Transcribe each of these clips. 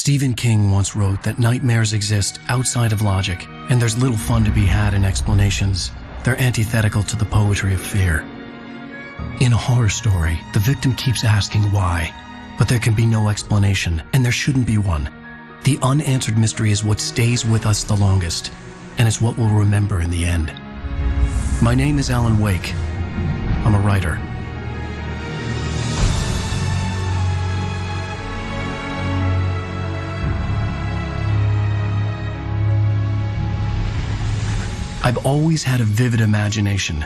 Stephen King once wrote that nightmares exist outside of logic, and there's little fun to be had in explanations. They're antithetical to the poetry of fear. In a horror story, the victim keeps asking why, but there can be no explanation, and there shouldn't be one. The unanswered mystery is what stays with us the longest, and it's what we'll remember in the end. My name is Alan Wake. I'm a writer. I've always had a vivid imagination,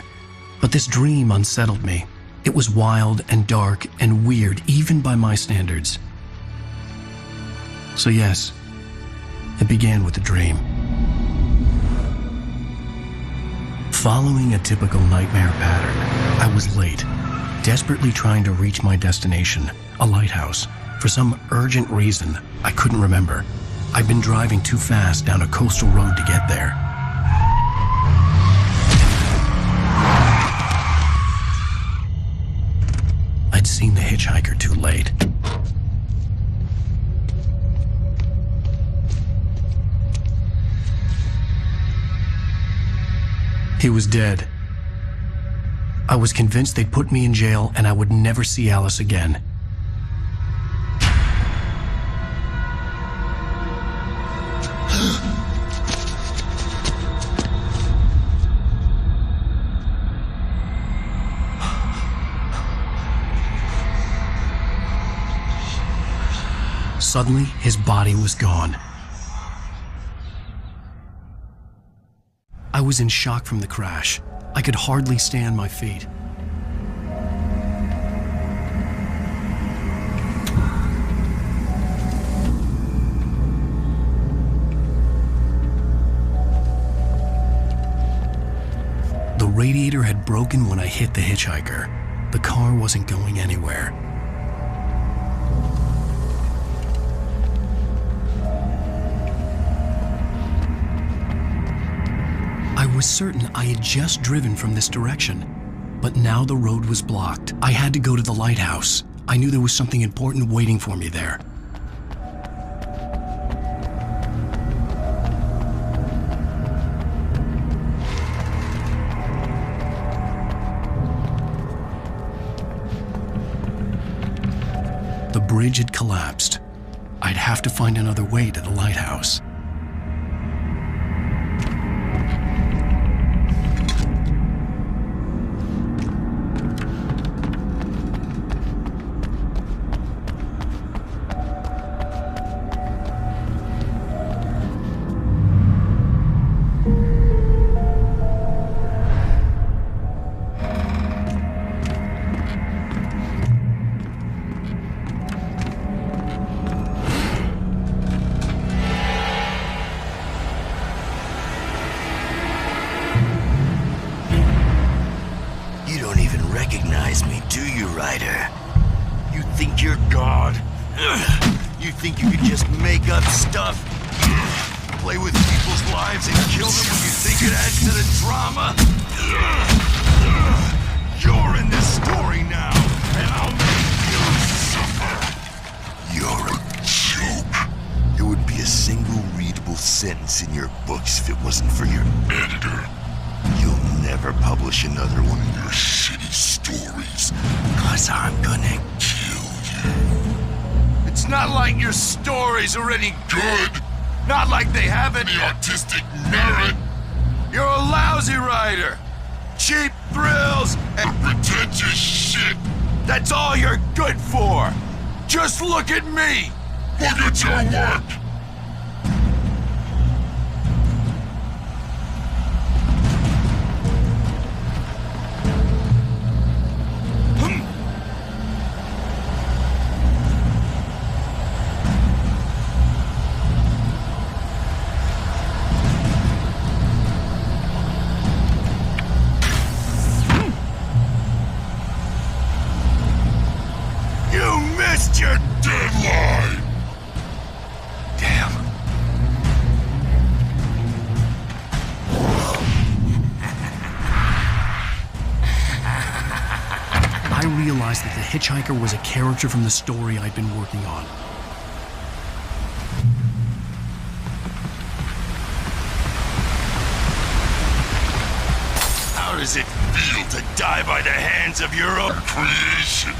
but this dream unsettled me. It was wild and dark and weird, even by my standards. So yes, it began with a dream. Following a typical nightmare pattern, I was late, desperately trying to reach my destination, a lighthouse. For some urgent reason, I couldn't remember. I'd been driving too fast down a coastal road to get there. I'd seen the hitchhiker too late. He was dead. I was convinced they'd put me in jail and I would never see Alice again. Suddenly, his body was gone. I was in shock from the crash. I could hardly stay on my feet. The radiator had broken when I hit the hitchhiker. The car wasn't going anywhere. I was certain I had just driven from this direction, but now the road was blocked. I had to go to the lighthouse. I knew there was something important waiting for me there. The bridge had collapsed. I'd have to find another way to the lighthouse. Recognize me, do you, Ryder? You think you're God? You think you can just make up stuff? Play with people's lives and kill them when you think it adds to the drama? You're in this story now, and I'll make you suffer. You're a joke. There would be a single readable sentence in your books if it wasn't for your editor. You'll never publish another one of your shitty stories, 'cause I'm gonna kill you. It's not like your stories are any good. Not like they have any artistic merit. You're a lousy writer. Cheap thrills and pretentious shit. That's all you're good for. Just look at me. Look at your work. missed your deadline! Damn. I realized that the hitchhiker was a character from the story I'd been working on. How does it feel to die by the hands of your own creation?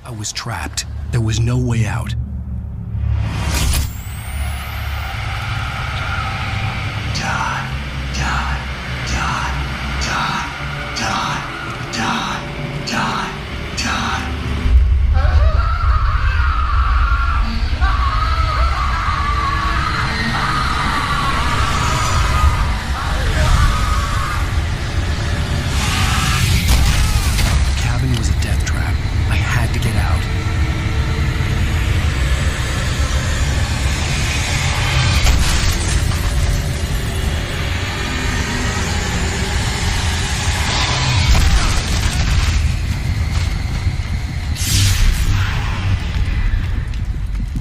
I was trapped. There was no way out.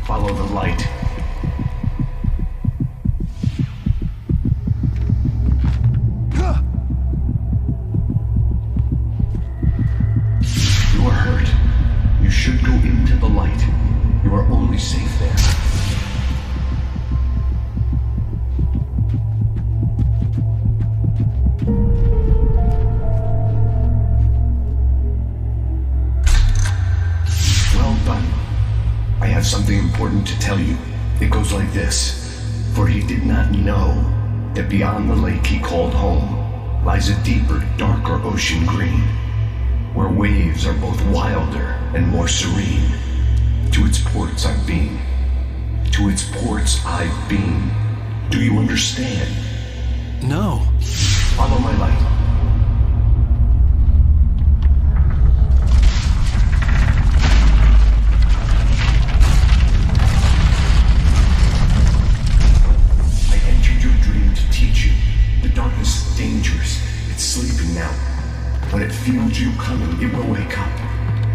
Follow the light. You are hurt. You should go into the light. You are only safe there. Well done. I have something important to tell you. It goes like this. For he did not know that beyond the lake he called home lies a deeper, darker ocean green, where waves are both wilder and more serene. To its ports I've been. To its ports I've been. Do you understand? No. Follow my light. Dangerous. It's sleeping now. When it feels you coming, it will wake up.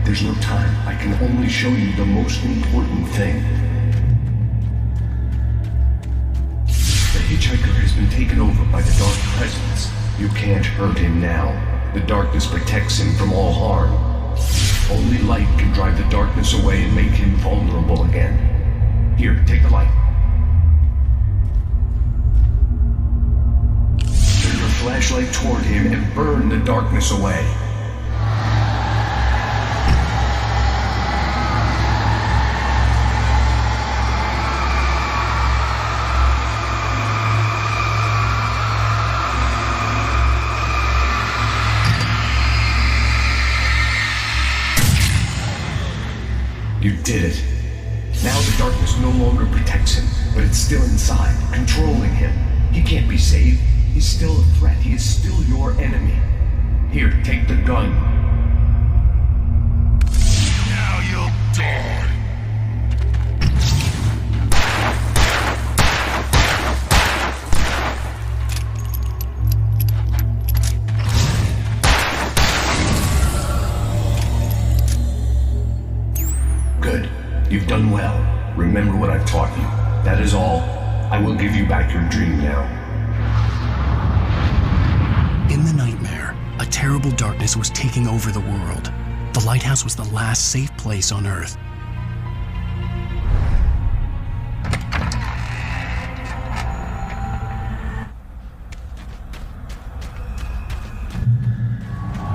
There's no time. I can only show you the most important thing. The hitchhiker has been taken over by the dark presence. You can't hurt him now. The darkness protects him from all harm. Only light can drive the darkness away and make him vulnerable again. Here, take the light. Flashlight toward him and burn the darkness away. You did it. Now the darkness no longer protects him, but it's still inside, controlling him. He can't be saved. He's still a threat. He is still your enemy. Here, take the gun. Now you'll die. Good. You've done well. Remember what I've taught you. That is all. I will give you back your dream now. In the nightmare, A terrible darkness was taking over the world. The lighthouse was the last safe place on Earth.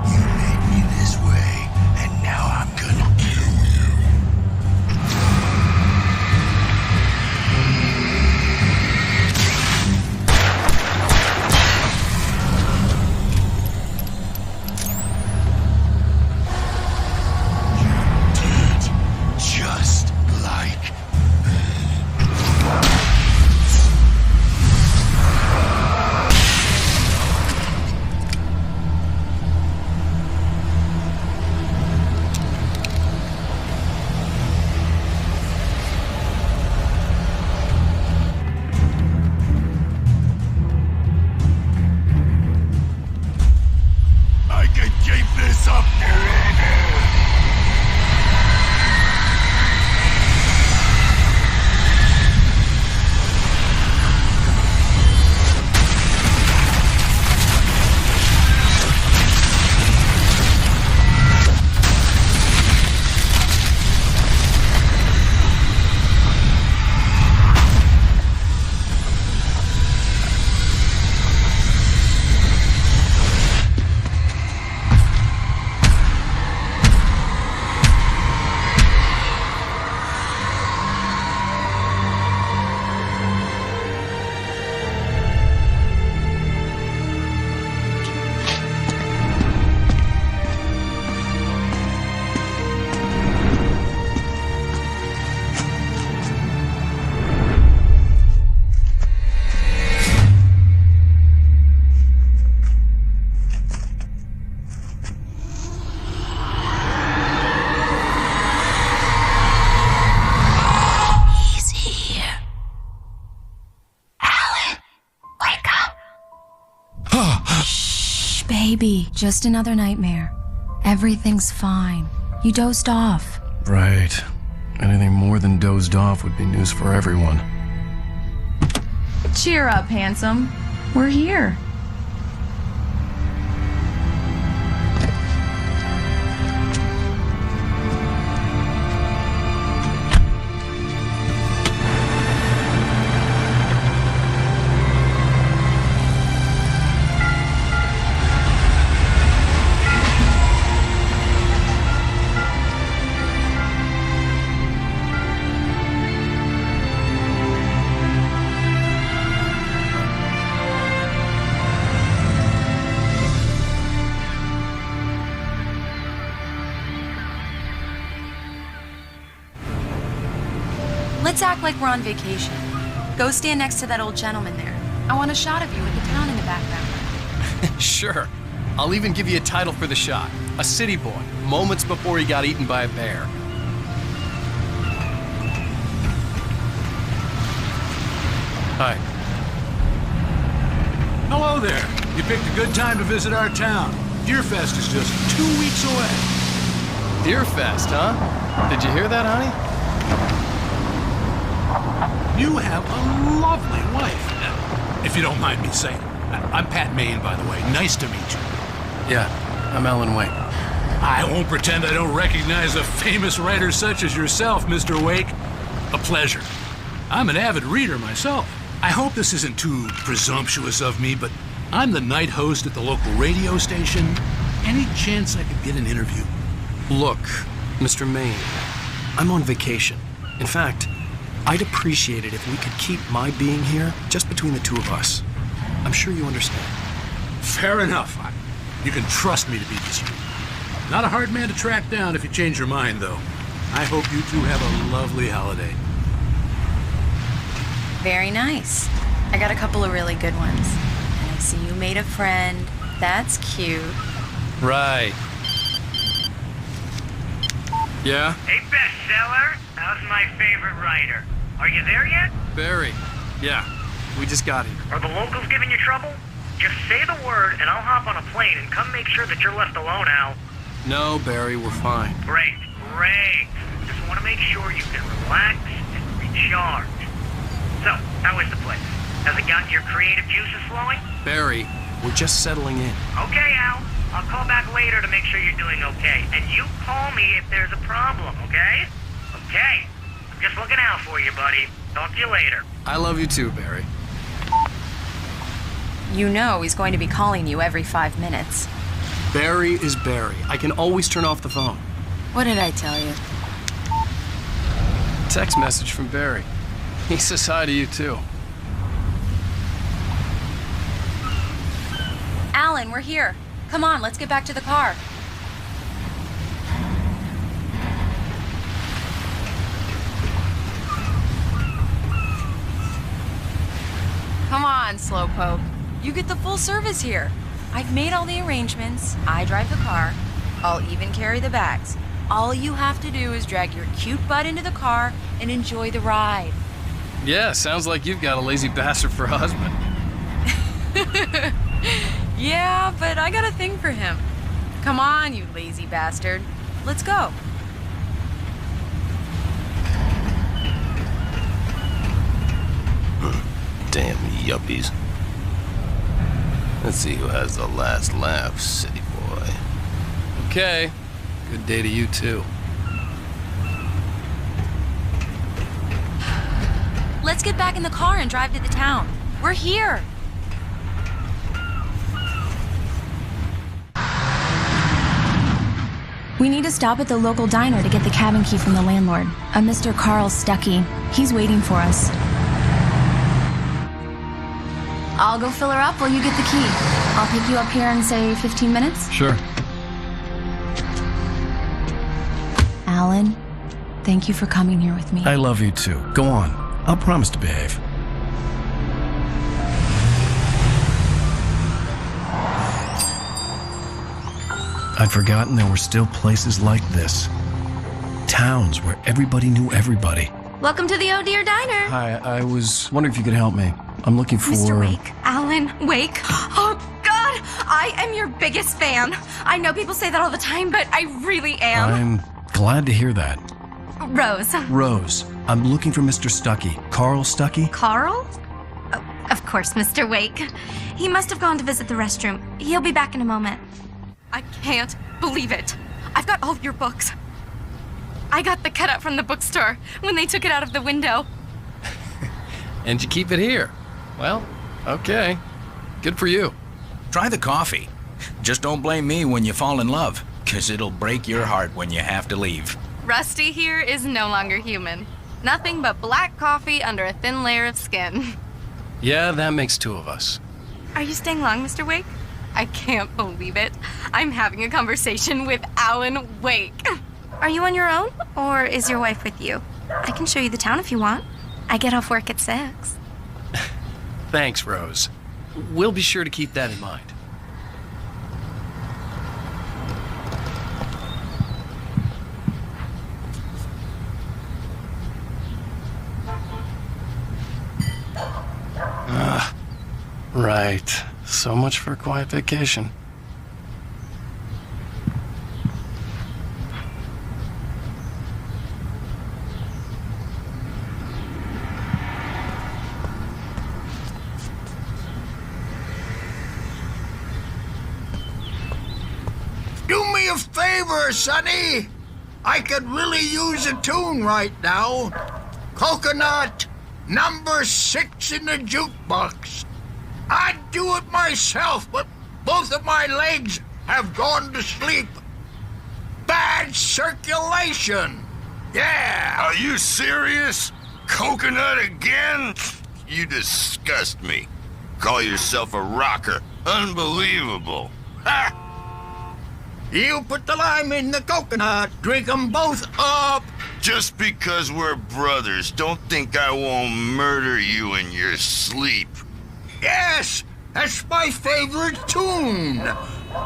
You made me this way, and now I'm gonna kill you. Just like I can keep this up forever. He's here. Alan, wake up. Shh, baby. Just another nightmare. Everything's fine. You dozed off. Right. Anything more than dozed off would be news for everyone. Cheer up, handsome. We're here. Let's act like we're on vacation. Go stand next to that old gentleman there. I want a shot of you with the town in the background. Sure. I'll even give you a title for the shot. A city boy, moments before he got eaten by a bear. Hi. Hello there. You picked a good time to visit our town. Deerfest is just 2 weeks away. Deerfest, huh? Did you hear that, honey? You have a lovely wife, if you don't mind me saying. I'm Pat Maine, by the way. Nice to meet you. Yeah, I'm Alan Wake. I won't pretend I don't recognize a famous writer such as yourself, Mr. Wake. A pleasure. I'm an avid reader myself. I hope this isn't too presumptuous of me, but I'm the night host at the local radio station. Any chance I could get an interview? Look, Mr. Maine, I'm on vacation. In fact, I'd appreciate it if we could keep my being here just between the two of us. I'm sure you understand. Fair enough. You can trust me to be discreet. Not a hard man to track down if you change your mind, though. I hope you two have a lovely holiday. Very nice. I got a couple of really good ones. And I see you made a friend. That's cute. Right. Yeah? Hey, bestseller. How's my favorite writer? Are you there yet? Barry. Yeah. We just got here. Are the locals giving you trouble? Just say the word and I'll hop on a plane and come make sure that you're left alone, Al. No, Barry, we're fine. Great. Just want to make sure you can relax and recharge. So, how is the place? Has it gotten your creative juices flowing? Barry, we're just settling in. Okay, Al. I'll call back later to make sure you're doing okay. And you call me if there's a problem, okay? Okay. I'm just looking out for you, buddy. Talk to you later. I love you too, Barry. You know he's going to be calling you every 5 minutes. Barry is Barry. I can always turn off the phone. What did I tell you? Text message from Barry. He says hi to you too. Alan, we're here. Come on, let's get back to the car. Come on, Slowpoke. You get the full service here. I've made all the arrangements. I drive the car. I'll even carry the bags. All you have to do is drag your cute butt into the car and enjoy the ride. Yeah, sounds like you've got a lazy bastard for a husband. Yeah, but I got a thing for him. Come on, you lazy bastard. Let's go. Damn yuppies. Let's see who has the last laugh, city boy. Okay. Good day to you too. Let's get back in the car and drive to the town. We're here. We need to stop at the local diner to get the cabin key from the landlord, a Mr. Carl Stuckey. He's waiting for us. I'll go fill her up while you get the key. I'll pick you up here in, say, 15 minutes? Sure. Alan, thank you for coming here with me. I love you too. Go on. I'll promise to behave. I'd forgotten there were still places like this. Towns where everybody knew everybody. Welcome to the Oh Dear Diner. Hi, I was wondering if you could help me. I'm looking for... Mr. Wake. Alan Wake. Oh, God! I am your biggest fan. I know people say that all the time, but I really am. I'm glad to hear that. Rose. Rose, I'm looking for Mr. Stuckey. Carl Stuckey? Carl? Oh, of course, Mr. Wake. He must have gone to visit the restroom. He'll be back in a moment. I can't believe it. I've got all your books. I got the cutout from the bookstore when they took it out of the window. And you keep it here. Well, okay. Good for you. Try the coffee. Just don't blame me when you fall in love, 'cause it'll break your heart when you have to leave. Rusty here is no longer human. Nothing but black coffee under a thin layer of skin. Yeah, that makes two of us. Are you staying long, Mr. Wake? I can't believe it. I'm having a conversation with Alan Wake. Are you on your own, or is your wife with you? I can show you the town if you want. I get off work at 6. Thanks, Rose. We'll be sure to keep that in mind. Right. So much for a quiet vacation. Do me a favor, Sonny. I could really use a tune right now. Coconut, number 6 in the jukebox. I'd do it myself, but both of my legs have gone to sleep. Bad circulation. Yeah. Are you serious? Coconut again? You disgust me. Call yourself a rocker. Unbelievable. Ha! You put the lime in the coconut. Drink them both up. Just because we're brothers, don't think I won't murder you in your sleep. Yes, that's my favorite tune.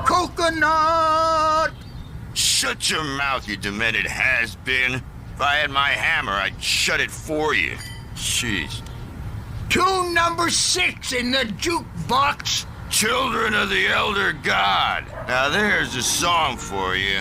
Coconut. Shut your mouth, you demented has-been. If I had my hammer, I'd shut it for you. Jeez. Tune number 6 in the jukebox. Children of the Elder God. Now there's a song for you.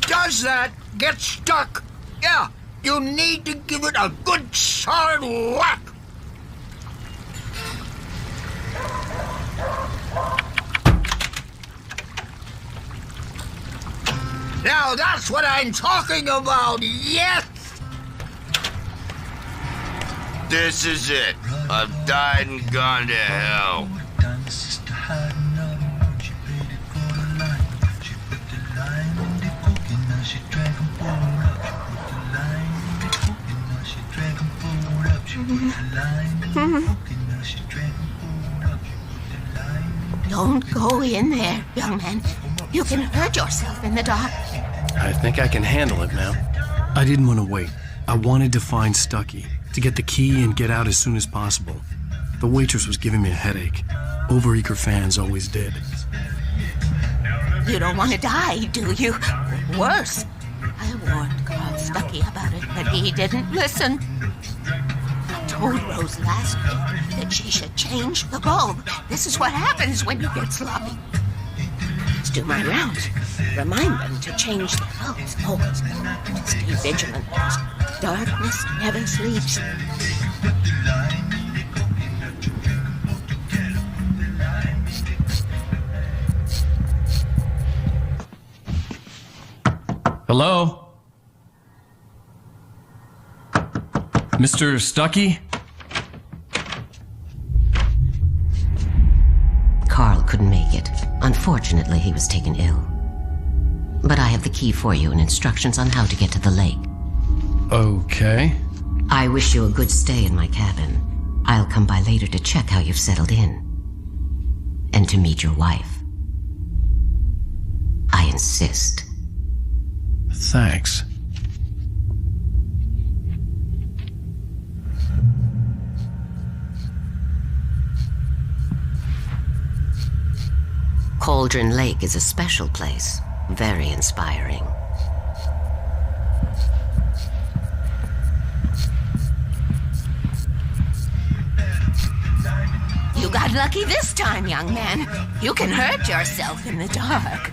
does that, gets stuck, yeah, you need to give it a good solid whack. Now that's what I'm talking about, yes! This is it. I've died and gone to hell. Don't go in there, young man. You can hurt yourself in the dark. I think I can handle it, ma'am. I didn't want to wait. I wanted to find Stucky, to get the key and get out as soon as possible. The waitress was giving me a headache. Overeager fans always did. You don't want to die, do you? Worse. I warned Carl Stucky about it, but he didn't listen. I told Rose last week that she should change the bulb. This is what happens when you get sloppy. Let's do my rounds. Remind them to change the bulbs always. Stay vigilant, because darkness never sleeps. Hello? Mr. Stucky? Carl couldn't make it. Unfortunately, he was taken ill. But I have the key for you and instructions on how to get to the lake. Okay. I wish you a good stay in my cabin. I'll come by later to check how you've settled in. And to meet your wife. I insist. Thanks. Cauldron Lake is a special place. Very inspiring. You got lucky this time, young man. You can hurt yourself in the dark.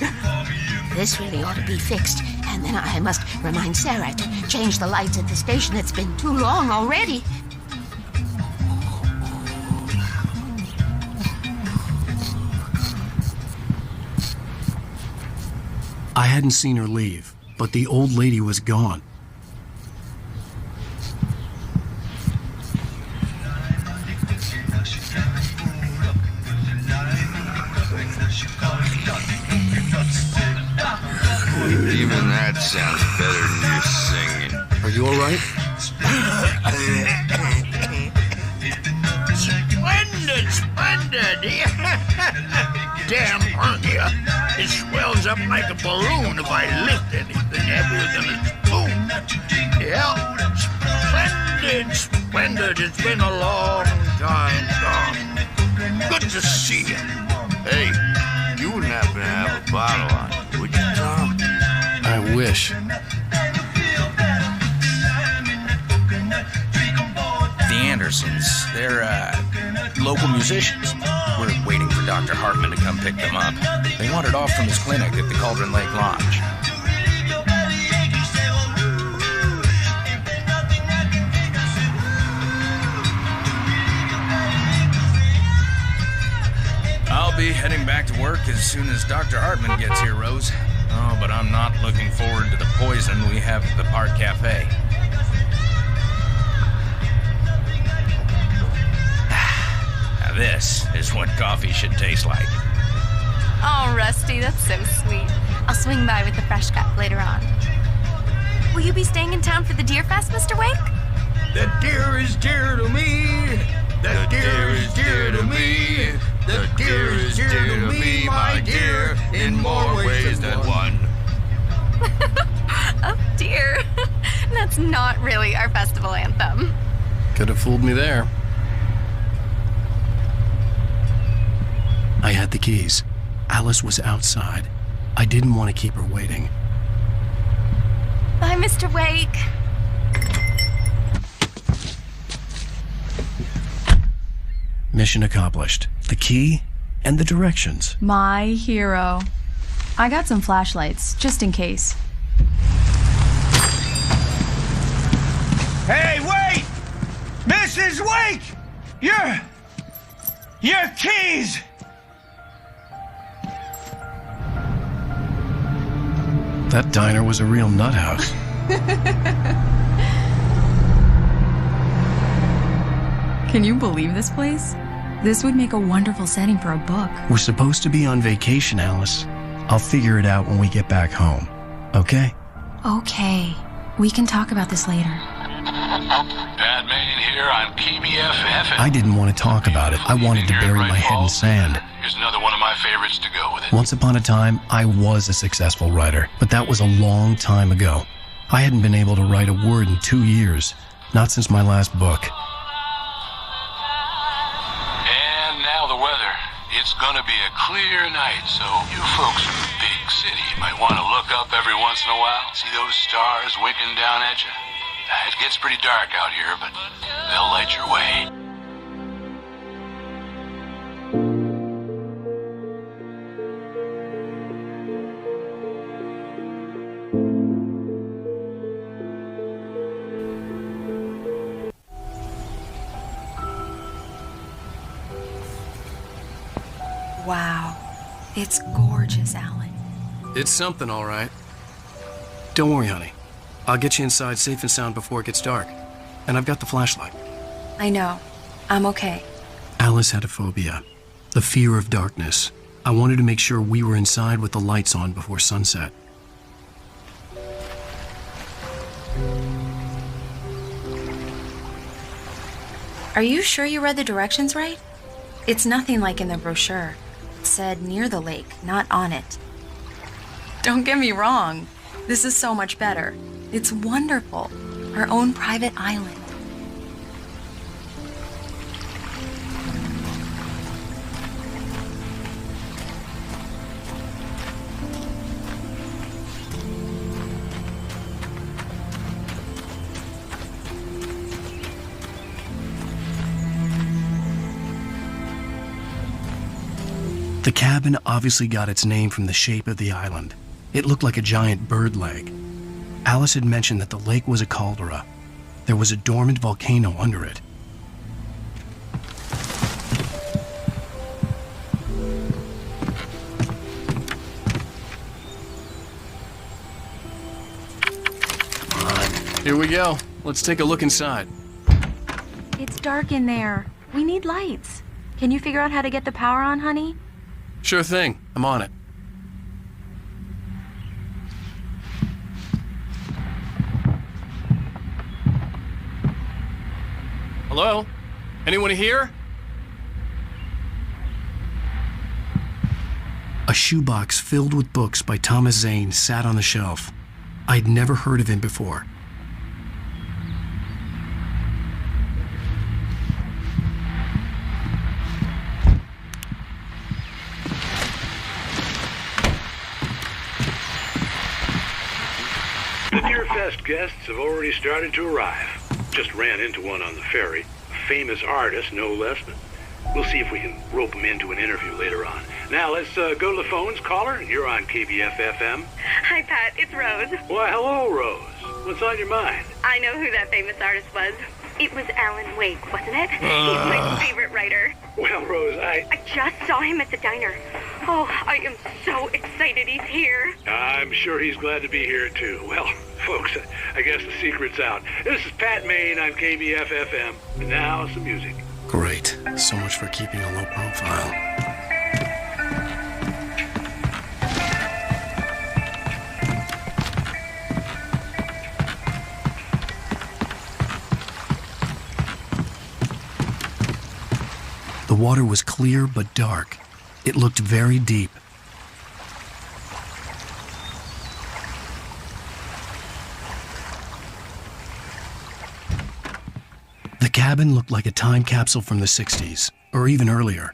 This really ought to be fixed, and then I must remind Sarah to change the lights at the station. It's been too long already. I hadn't seen her leave, but the old lady was gone. Even that sounds better than your singing. Are you all right? Splendid! Damn hernia. It swells up like a balloon if I lift anything heavier than a spoon. Yeah, splendid. It's been a long time gone. Good to see you. Hey, you wouldn't happen to have a bottle on you, would you, Tom? I wish. The Andersons, they're, local musicians. We're waiting for Dr. Hartman to come pick them up. They wandered off from his clinic at the Cauldron Lake Lodge. I'll be heading back to work as soon as Dr. Hartman gets here, Rose. Oh, but I'm not looking forward to the poison we have at the Park Cafe. Now this is what coffee should taste like. Oh, Rusty, that's so sweet. I'll swing by with the fresh cup later on. Will you be staying in town for the Deer Fest, Mr. Wake? The deer is dear to me. The deer is dear to me. The deer is dear to me, my dear, in more ways than one. Oh, dear. That's not really our festival anthem. Could have fooled me there. I had the keys. Alice was outside. I didn't want to keep her waiting. Bye, Mr. Wake. Mission accomplished. The key and the directions. My hero. I got some flashlights, just in case. Mrs. Wake! Your keys! That diner was a real nut house. Can you believe this place? This would make a wonderful setting for a book. We're supposed to be on vacation, Alice. I'll figure it out when we get back home. Okay? Okay. We can talk about this later. Pat Main here on KBFF. I didn't want to talk about it. I wanted to bury my head in sand. Here's another one of my favorites to go with it. Once upon a time, I was a successful writer, but that was a long time ago. I hadn't been able to write a word in 2 years, not since my last book. And now the weather. It's gonna be a clear night, so you folks from the big city might want to look up every once in a while. See those stars winking down at you? It gets pretty dark out here, but they'll light your way. Wow. It's gorgeous, Alan. It's something, all right. Don't worry, honey. I'll get you inside safe and sound before it gets dark. And I've got the flashlight. I know. I'm okay. Alice had a phobia, the fear of darkness. I wanted to make sure we were inside with the lights on before sunset. Are you sure you read the directions right? It's nothing like in the brochure. It said near the lake, not on it. Don't get me wrong. This is so much better. It's wonderful. Our own private island. The cabin obviously got its name from the shape of the island. It looked like a giant bird leg. Alice had mentioned that the lake was a caldera. There was a dormant volcano under it. Come on. Here we go. Let's take a look inside. It's dark in there. We need lights. Can you figure out how to get the power on, honey? Sure thing. I'm on it. Hello? Anyone here? A shoebox filled with books by Thomas Zane sat on the shelf. I'd never heard of him before. The Deerfest guests have already started to arrive. Just ran into one on the ferry. A famous artist, no less. But we'll see if we can rope him into an interview later on. Now, let's go to the phones. Caller, you're on KBF-FM. Hi, Pat. It's Rose. Why, hello, Rose. What's on your mind? I know who that famous artist was. It was Alan Wake, wasn't it? He's my favorite writer. Well, Rose, I just saw him at the diner. Oh, I am so excited he's here. I'm sure he's glad to be here, too. Well, folks, I guess the secret's out. This is Pat Main on KBF-FM. And now, some music. Great. So much for keeping a low profile. The water was clear but dark. It looked very deep. The cabin looked like a time capsule from the 60s, or even earlier.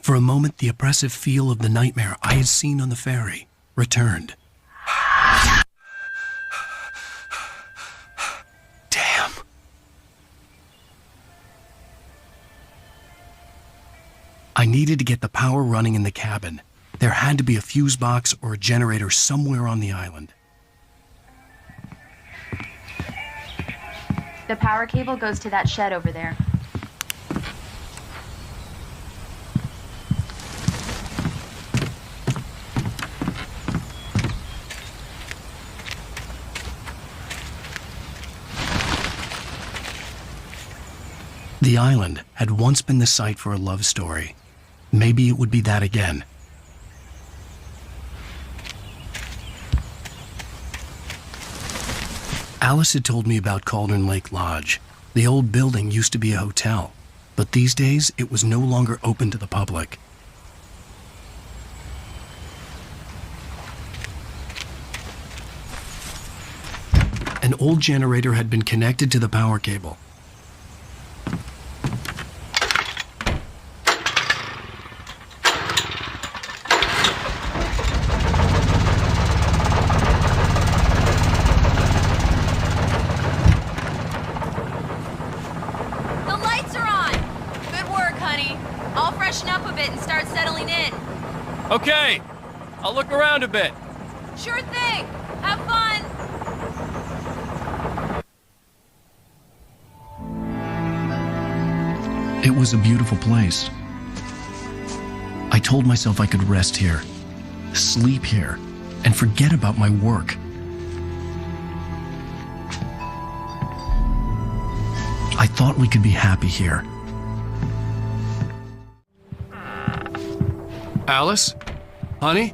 For a moment, the oppressive feel of the nightmare I had seen on the ferry returned. Damn. I needed to get the power running in the cabin. There had to be a fuse box or a generator somewhere on the island. The power cable goes to that shed over there. The island had once been the site for a love story. Maybe it would be that again. Alice had told me about Cauldron Lake Lodge. The old building used to be a hotel, but these days it was no longer open to the public. An old generator had been connected to the power cable. Okay, I'll look around a bit. Sure thing. Have fun. It was a beautiful place. I told myself I could rest here, sleep here, and forget about my work. I thought we could be happy here. Alice? Honey?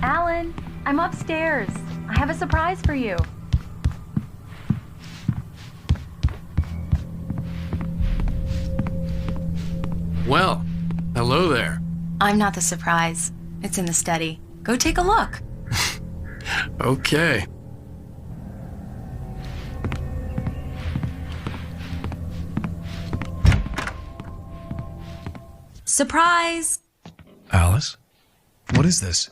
Alan, I'm upstairs. I have a surprise for you. Well, hello there. I'm not the surprise. It's in the study. Go take a look. Okay. Surprise! Alice? What is this?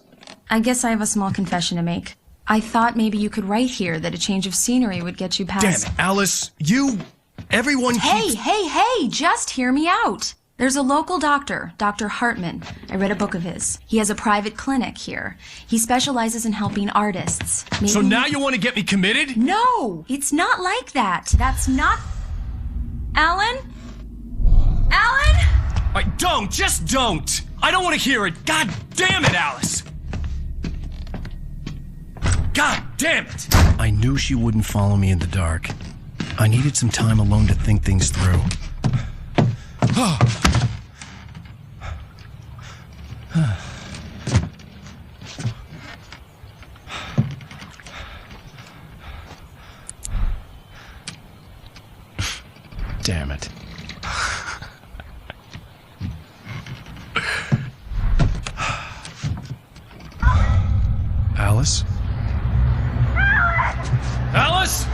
I guess I have a small confession to make. I thought maybe you could write here that a change of scenery would get you past... Damn it, Alice! Everyone keeps... Hey, just hear me out! There's a local doctor, Dr. Hartman. I read a book of his. He has a private clinic here. He specializes in helping artists. So now you want to get me committed? No! It's not like that. That's not... Alan? Alan? Just don't! I don't want to hear it! God damn it, Alice! God damn it! I knew she wouldn't follow me in the dark. I needed some time alone to think things through. Damn it. Alice? Alice?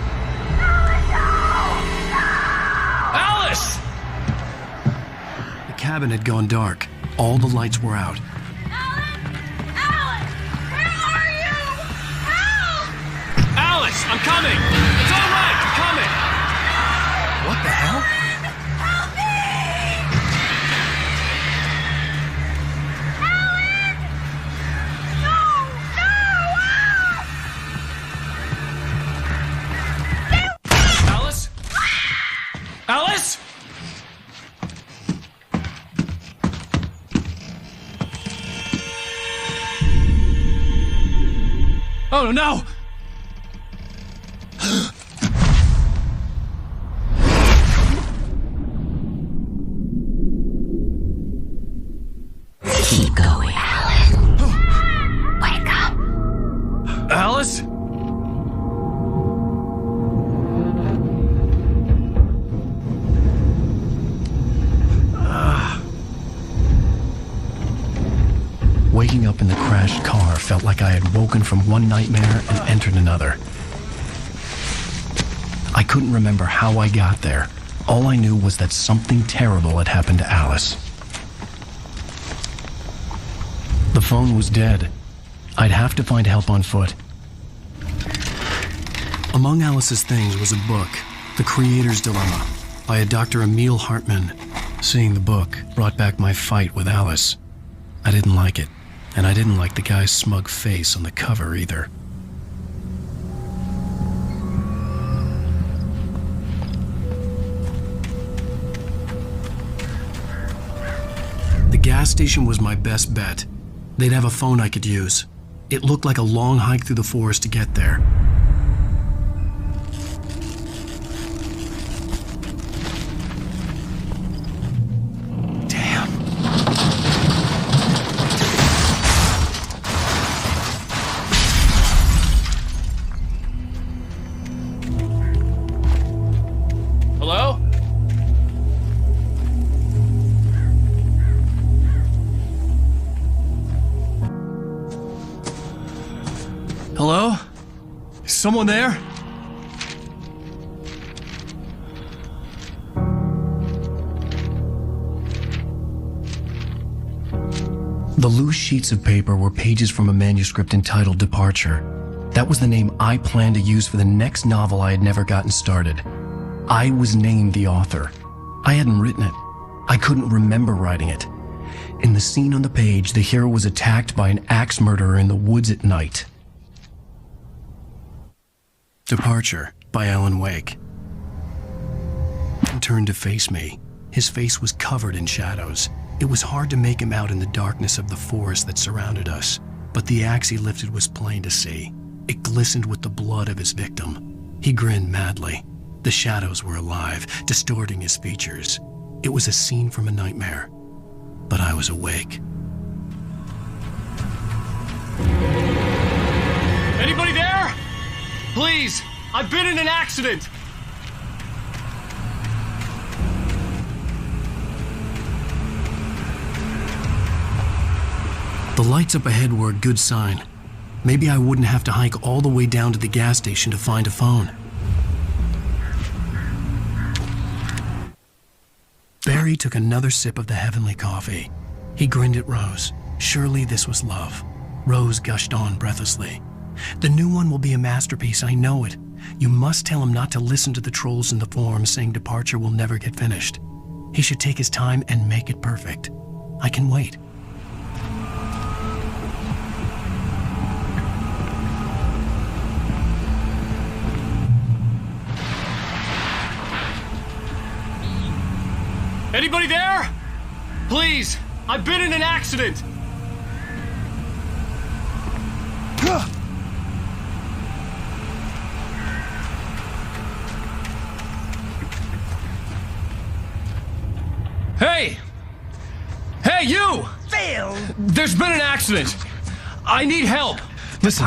Alice! The cabin had gone dark. All the lights were out. Alice, I'm coming! It's all right, I'm coming! What the hell? Help me! Alan! No! Alice? Alice? Oh no! Keep going, Alan. Wake up. Alice? Waking up in the crashed car felt like I had woken from one nightmare and entered another. I couldn't remember how I got there. All I knew was that something terrible had happened to Alice. The phone was dead. I'd have to find help on foot. Among Alice's things was a book, The Creator's Dilemma, by a Dr. Emil Hartman. Seeing the book brought back my fight with Alice. I didn't like it, and I didn't like the guy's smug face on the cover either. The gas station was my best bet. They'd have a phone I could use. It looked like a long hike through the forest to get there. Damn. Hello? Hello? Is someone there? The loose sheets of paper were pages from a manuscript entitled Departure. That was the name I planned to use for the next novel I had never gotten started. I was named the author. I hadn't written it. I couldn't remember writing it. In the scene on the page, the hero was attacked by an axe murderer in the woods at night. Departure by Alan Wake. He turned to face me. His face was covered in shadows. It was hard to make him out in the darkness of the forest that surrounded us, but the axe he lifted was plain to see. It glistened with the blood of his victim. He grinned madly. The shadows were alive, distorting his features. It was a scene from a nightmare, but I was awake. Anybody there? Please, I've been in an accident. The lights up ahead were a good sign. Maybe I wouldn't have to hike all the way down to the gas station to find a phone. Barry took another sip of the heavenly coffee. He grinned at Rose. Surely this was love. Rose gushed on breathlessly. The new one will be a masterpiece, I know it. You must tell him not to listen to the trolls in the forums saying Departure will never get finished. He should take his time and make it perfect. I can wait. Anybody there? Please, I've been in an accident. Hey! Hey, you! Phil! There's been an accident. I need help. Listen,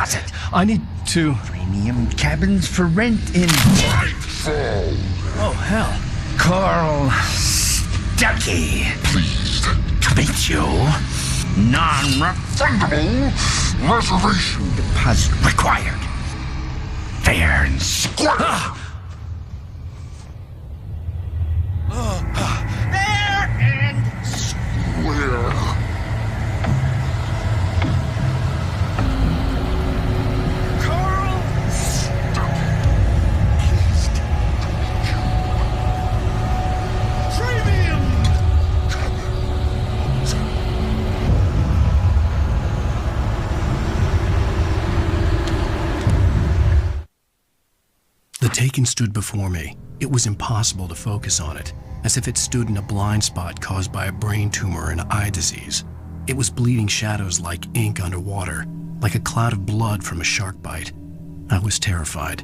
I need to... Premium cabins for rent in Nightfall. Oh, hell. Carl Stuckey. Pleased to meet you. Non-refundable reservation deposit required. Fair and square. Fair and square. Carl Stuckey. Pleased to meet you. Premium cabins. The Taken stood before me. It was impossible to focus on it, as if it stood in a blind spot caused by a brain tumor and eye disease. It was bleeding shadows like ink underwater, like a cloud of blood from a shark bite. I was terrified.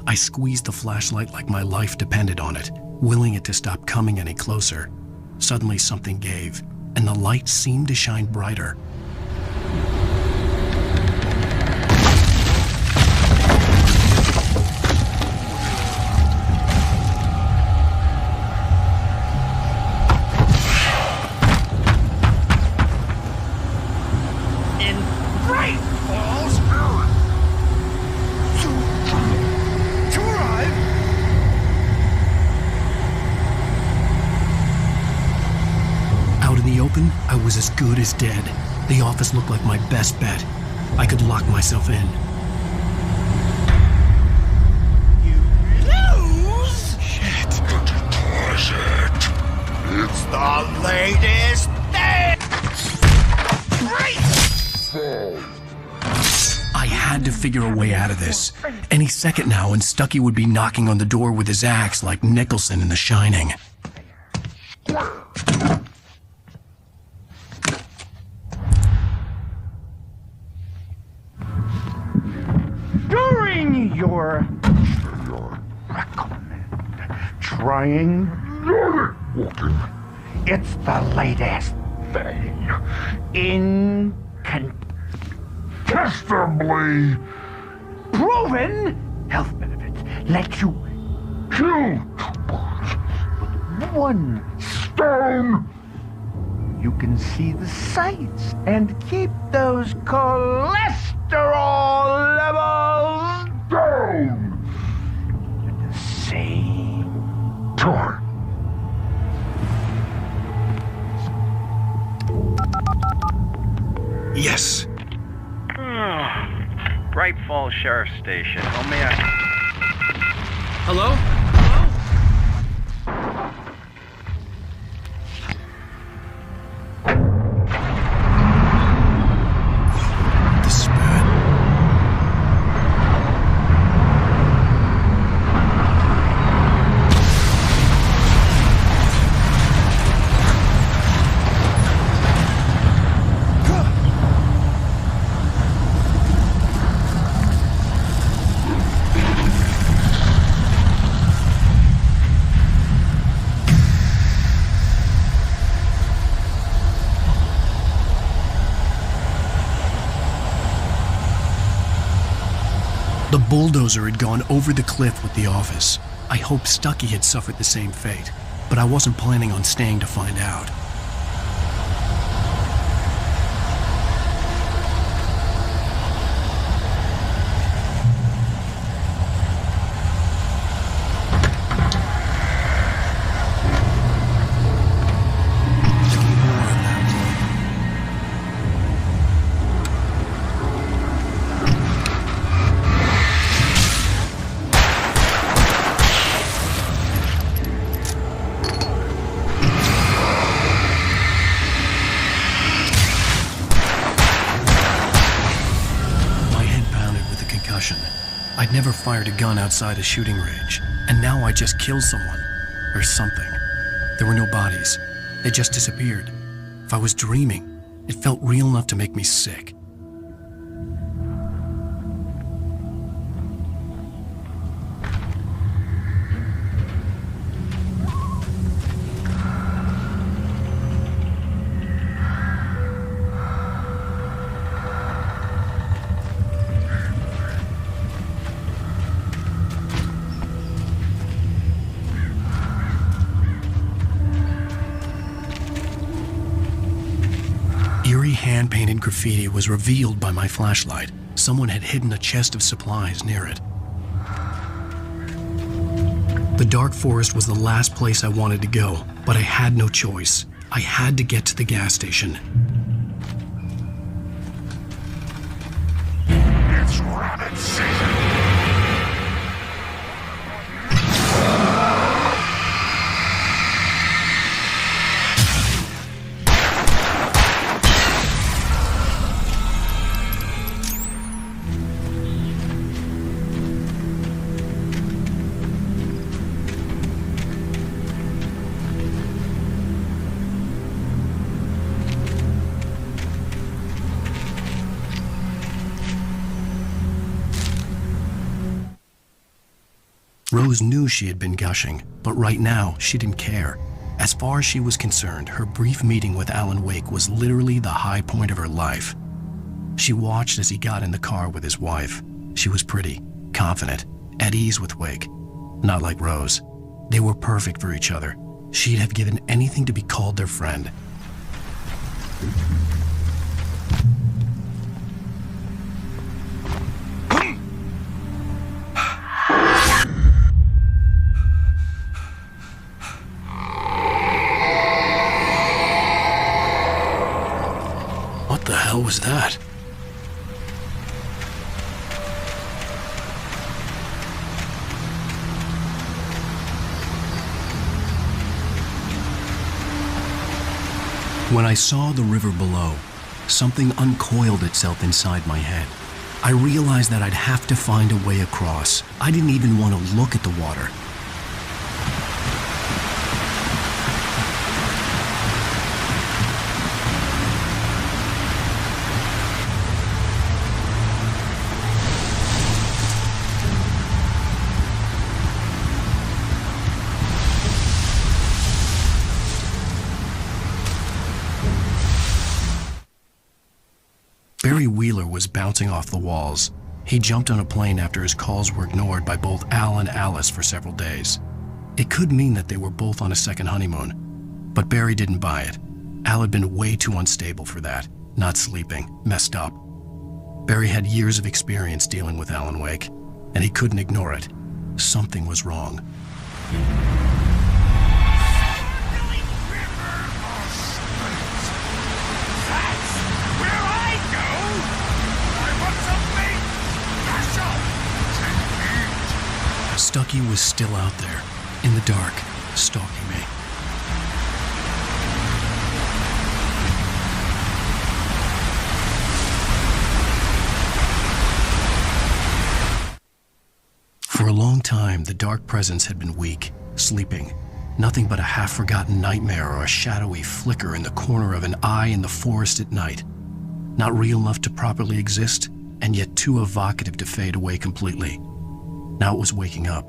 I squeezed the flashlight like my life depended on it, willing it to stop coming any closer. Suddenly something gave, and the light seemed to shine brighter. I was as good as dead. The office looked like my best bet. I could lock myself in. You lose? Shit. Deposit. It's the figure a way out of this. Any second now, and Stucky would be knocking on the door with his axe like Nicholson in The Shining. During your trying, it's the latest thing. Incontestably proven health benefits let you kill with one stone. You can see the sights and keep those cholesterol levels down at the same time. Yes. Bright Falls Sheriff Station. How may I... Hello? The bulldozer had gone over the cliff with the office. I hoped Stucky had suffered the same fate, but I wasn't planning on staying to find out. I'd never fired a gun outside a shooting range, and now I just killed someone. Or something. There were no bodies. They just disappeared. If I was dreaming, it felt real enough to make me sick. Eerie hand-painted graffiti was revealed by my flashlight. Someone had hidden a chest of supplies near it. The dark forest was the last place I wanted to go, but I had no choice. I had to get to the gas station. It's rabbit season. Rose knew she had been gushing, but right now, she didn't care. As far as she was concerned, her brief meeting with Alan Wake was literally the high point of her life. She watched as he got in the car with his wife. She was pretty, confident, at ease with Wake. Not like Rose. They were perfect for each other. She'd have given anything to be called their friend. What the hell was that? When I saw the river below, something uncoiled itself inside my head. I realized that I'd have to find a way across. I didn't even want to look at the water. Barry Wheeler was bouncing off the walls. He jumped on a plane after his calls were ignored by both Al and Alice for several days. It could mean that they were both on a second honeymoon, but Barry didn't buy it. Al had been way too unstable for that, not sleeping, messed up. Barry had years of experience dealing with Alan Wake, and he couldn't ignore it. Something was wrong. Stucky was still out there, in the dark, stalking me. For a long time, the dark presence had been weak, sleeping. Nothing but a half-forgotten nightmare or a shadowy flicker in the corner of an eye in the forest at night. Not real enough to properly exist, and yet too evocative to fade away completely. Now it was waking up.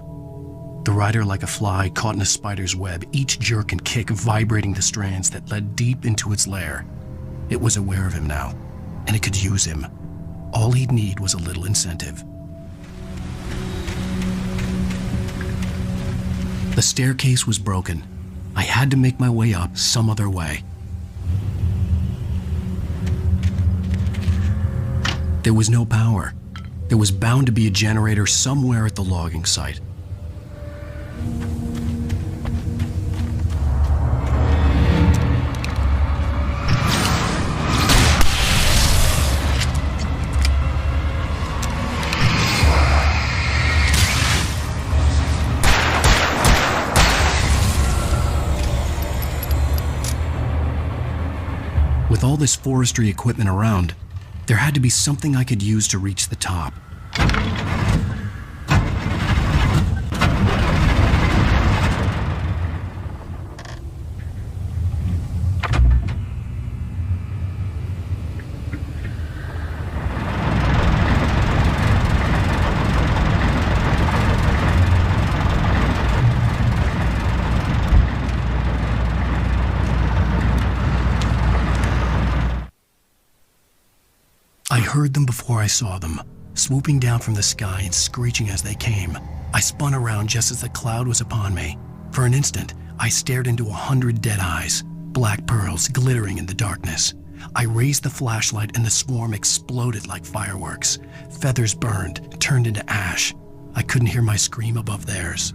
The rider like a fly caught in a spider's web, each jerk and kick vibrating the strands that led deep into its lair. It was aware of him now, and it could use him. All he'd need was a little incentive. The staircase was broken. I had to make my way up some other way. There was no power. There was bound to be a generator somewhere at the logging site. With all this forestry equipment around, there had to be something I could use to reach the top. I heard them before I saw them, swooping down from the sky and screeching as they came. I spun around just as the cloud was upon me. For an instant, I stared into 100 dead eyes, black pearls glittering in the darkness. I raised the flashlight and the swarm exploded like fireworks. Feathers burned, turned into ash. I couldn't hear my scream above theirs.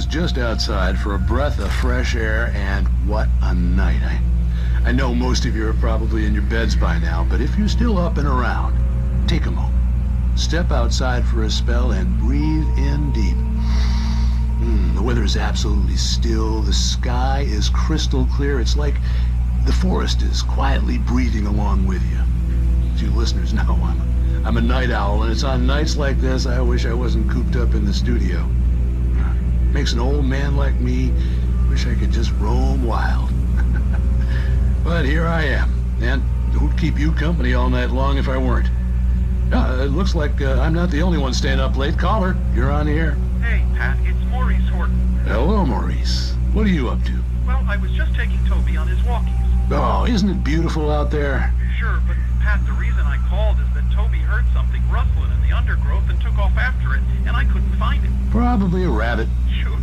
Just outside for a breath of fresh air, and what a night. I know most of you are probably in your beds by now, but if you're still up and around, take a moment. Step outside for a spell and breathe in deep. The weather is absolutely still. The sky is crystal clear. It's like the forest is quietly breathing along with you. As you listeners know, I'm a night owl, and it's on nights like this I wish I wasn't cooped up in the studio. Makes an old man like me wish I could just roam wild. But here I am, and who'd keep you company all night long if I weren't? It looks like I'm not the only one staying up late. Caller, you're on the air. Hey, Pat, it's Maurice Horton. Hello, Maurice. What are you up to? Well, I was just taking Toby on his walkies. Oh, isn't it beautiful out there? Sure, but Pat, the reason I called is that Toby heard something rustling in the undergrowth and took off after it, and I couldn't find it. Probably a rabbit. Sure.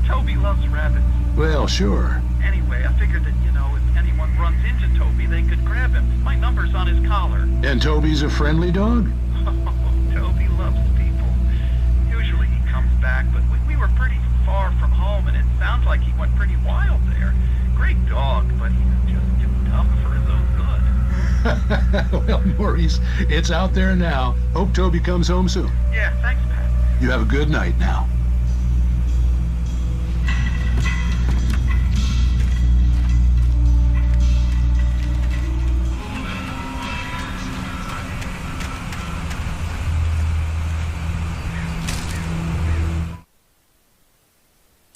Toby loves rabbits. Well, sure. Anyway, I figured that, if anyone runs into Toby, they could grab him. My number's on his collar. And Toby's a friendly dog? Oh, Toby loves people. Usually he comes back, but we were pretty far from home, and it sounds like he went pretty wild there. Great dog, but he's just too dumb for his own good. Well, Maurice, it's out there now. Hope Toby comes home soon. Yeah, thanks, Pat. You have a good night now.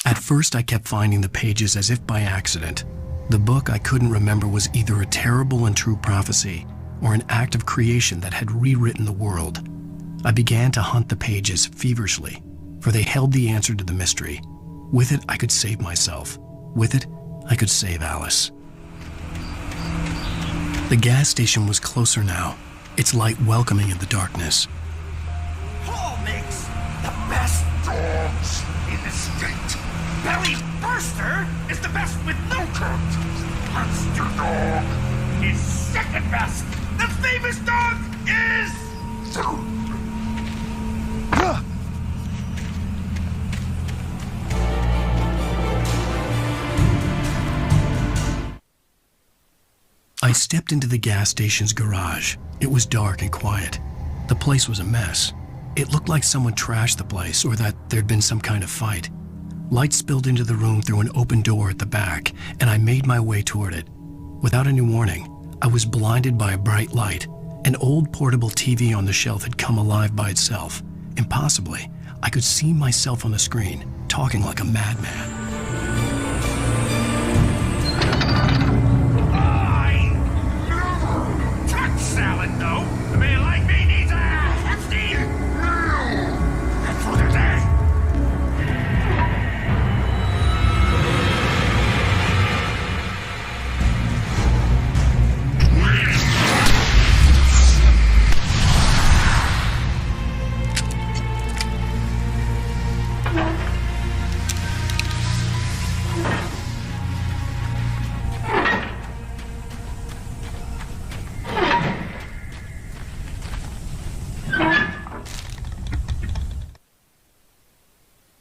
At first, I kept finding the pages as if by accident. The book I couldn't remember was either a terrible and true prophecy or an act of creation that had rewritten the world. I began to hunt the pages feverishly, for they held the answer to the mystery. With it, I could save myself. With it, I could save Alice. The gas station was closer now, its light welcoming in the darkness. Paul makes the best dogs in the state. Barry Burster is the best with no coat. Monster Dog is second best. The famous dog is... I stepped into the gas station's garage. It was dark and quiet. The place was a mess. It looked like someone trashed the place or that there'd been some kind of fight. Light spilled into the room through an open door at the back, and I made my way toward it. Without any warning, I was blinded by a bright light. An old portable TV on the shelf had come alive by itself. Impossibly, I could see myself on the screen, talking like a madman. Truck salad, though. A man like me needs a hefty meal. And for the day.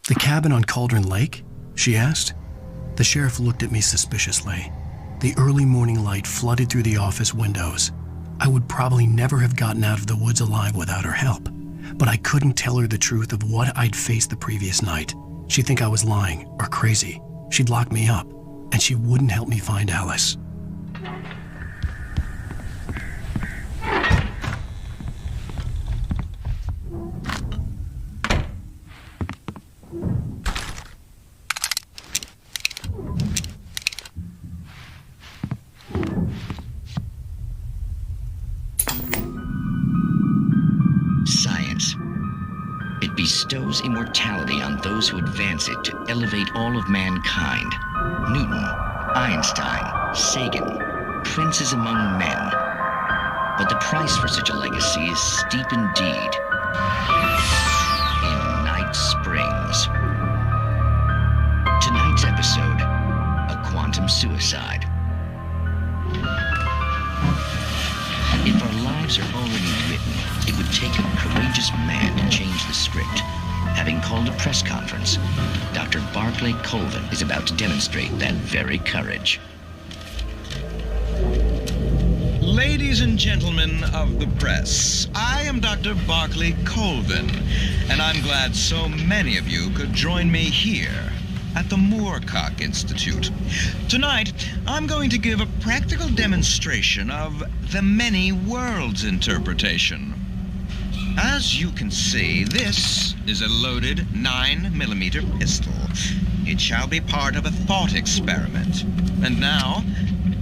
The cabin on Cauldron Lake? She asked. The sheriff looked at me suspiciously. The early morning light flooded through the office windows. I would probably never have gotten out of the woods alive without her help, but I couldn't tell her the truth of what I'd faced the previous night. She'd think I was lying or crazy. She'd lock me up, and she wouldn't help me find Alice. Science. It bestows immortality on those who advance it to elevate all of mankind. Newton, Einstein, Sagan, princes among men. But the price for such a legacy is steep indeed. In Night Springs. Tonight's episode, a quantum suicide. If our lives are already written, it would take a courageous man to change the script. Having called a press conference, Dr. Barclay Colvin is about to demonstrate that very courage. Ladies and gentlemen of the press, I am Dr. Barclay Colvin, and I'm glad so many of you could join me here at the Moorcock Institute. Tonight, I'm going to give a practical demonstration of the many worlds interpretation. As you can see, this is a loaded 9mm pistol. It shall be part of a thought experiment. And now,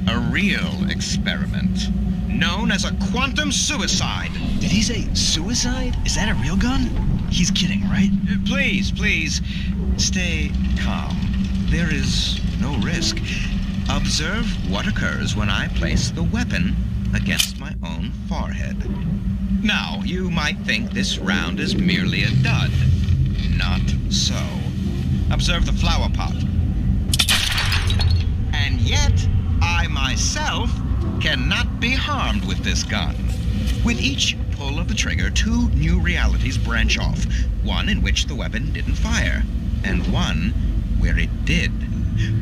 a real experiment, known as a quantum suicide. Did he say suicide? Is that a real gun? He's kidding, right? Please, stay calm. There is no risk. Observe what occurs when I place the weapon against my own forehead. Now, you might think this round is merely a dud. Not so. Observe the flower pot. And yet, I myself cannot be harmed with this gun. With each pull of the trigger, 2 new realities branch off. One in which the weapon didn't fire, and one where it did.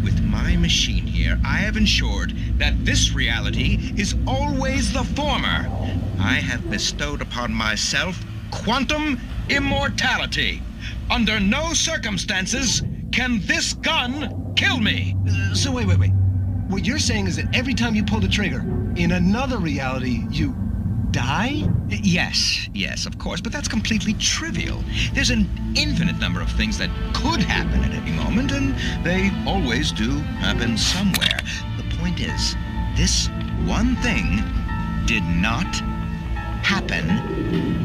With my machine here, I have ensured that this reality is always the former. I have bestowed upon myself quantum immortality. Under no circumstances can this gun kill me. So wait. What you're saying is that every time you pull the trigger, in another reality, you die? Yes, of course, but that's completely trivial. There's an infinite number of things that could happen at any moment, and they always do happen somewhere. The point is, this one thing did not happen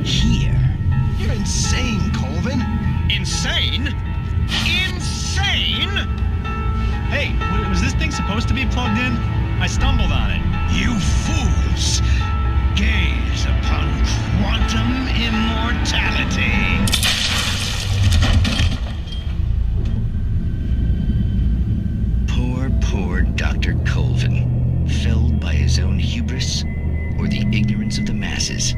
here. You're insane, Colvin. Insane? Insane? Hey, was this thing supposed to be plugged in? I stumbled on it. You fools! Gaze upon quantum immortality. Poor Dr. Colvin, felled by his own hubris or the ignorance of the masses.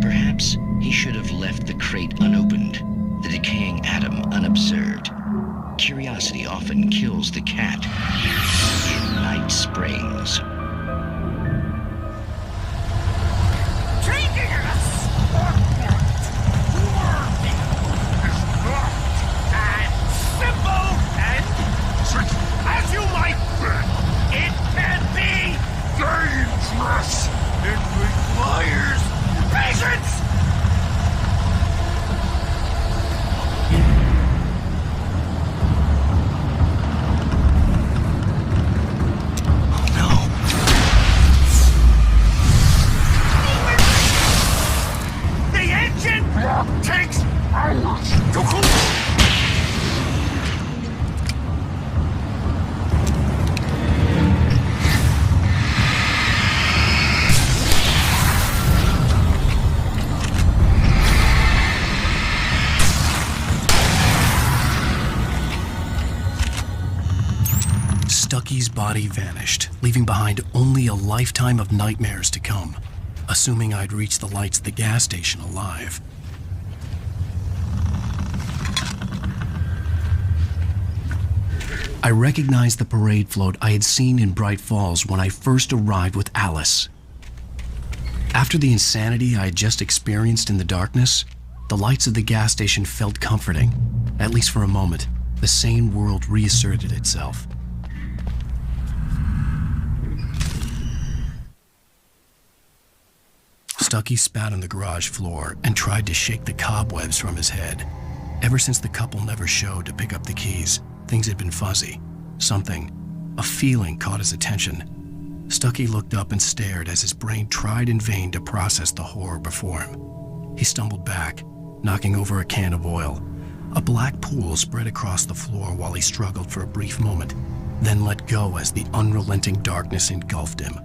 Perhaps he should have left the crate unopened, the decaying atom unobserved. Curiosity often kills the cat in Night Springs. As you might bet, it can be dangerous. It requires patience. Oh no! The engine block takes hours to cool. Stucky's body vanished, leaving behind only a lifetime of nightmares to come, assuming I'd reached the lights at the gas station alive. I recognized the parade float I had seen in Bright Falls when I first arrived with Alice. After the insanity I had just experienced in the darkness, the lights of the gas station felt comforting. At least for a moment, the sane world reasserted itself. Stucky spat on the garage floor and tried to shake the cobwebs from his head. Ever since the couple never showed to pick up the keys, things had been fuzzy. Something, a feeling, caught his attention. Stucky looked up and stared as his brain tried in vain to process the horror before him. He stumbled back, knocking over a can of oil. A black pool spread across the floor while he struggled for a brief moment, then let go as the unrelenting darkness engulfed him.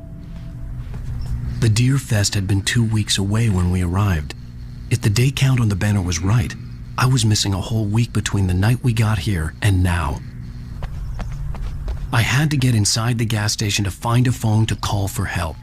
The Deer Fest had been 2 weeks away when we arrived. If the day count on the banner was right, I was missing a whole week between the night we got here and now. I had to get inside the gas station to find a phone to call for help.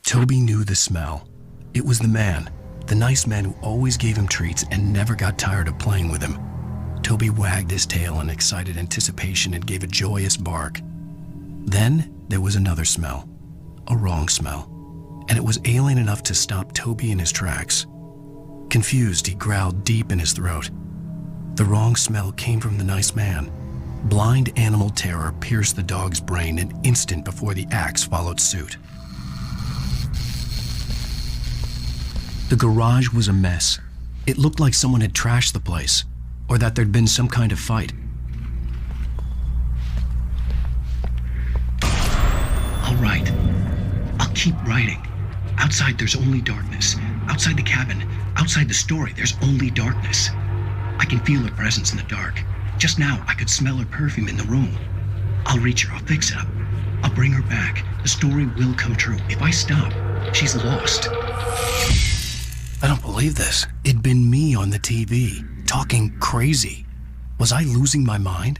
Toby knew the smell. It was the man, the nice man who always gave him treats and never got tired of playing with him. Toby wagged his tail in excited anticipation and gave a joyous bark. Then there was another smell, a wrong smell, and it was alien enough to stop Toby in his tracks. Confused, he growled deep in his throat. The wrong smell came from the nice man. Blind animal terror pierced the dog's brain an instant before the axe followed suit. The garage was a mess. It looked like someone had trashed the place. or that there'd been some kind of fight. All right. I'll keep writing. Outside, there's only darkness. Outside the cabin, outside the story, there's only darkness. I can feel her presence in the dark. Just now, I could smell her perfume in the room. I'll reach her. I'll fix it up. I'll bring her back. The story will come true. If I stop, she's lost. I don't believe this. It'd been me on the TV, talking crazy. Was I losing my mind?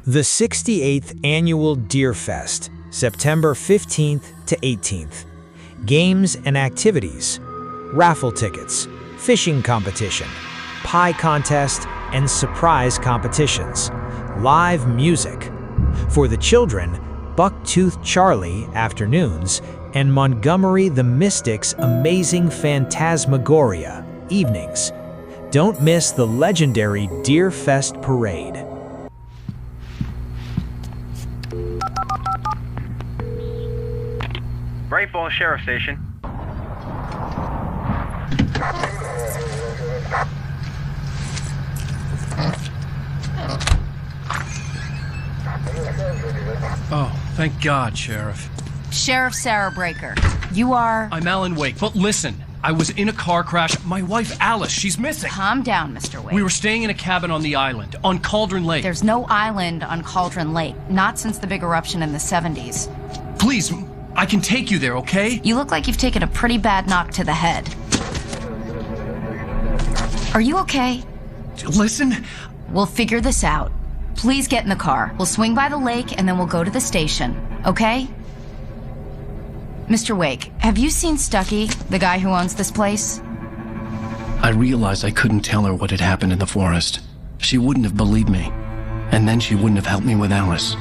The 68th Annual Deer Fest, September 15th to 18th. Games and activities, raffle tickets, fishing competition, pie contest, and surprise competitions. Live music. For the children, Bucktooth Charlie afternoons and Montgomery the Mystic's Amazing Phantasmagoria evenings. Don't miss the legendary Deer Fest Parade. Bright Falls Sheriff Station. Oh, thank God, Sheriff. Sheriff Sarah Breaker. You are... I'm Alan Wake, but listen. I was in a car crash. My wife, Alice, she's missing. Calm down, Mr. Wake. We were staying in a cabin on the island, on Cauldron Lake. There's no island on Cauldron Lake. Not since the big eruption in the 70s. Please, I can take you there, okay? You look like you've taken a pretty bad knock to the head. Are you okay? Listen. We'll figure this out. Please get in the car. We'll swing by the lake and then we'll go to the station, okay? Mr. Wake, have you seen Stucky, the guy who owns this place? I realized I couldn't tell her what had happened in the forest. She wouldn't have believed me. And then she wouldn't have helped me with Alice.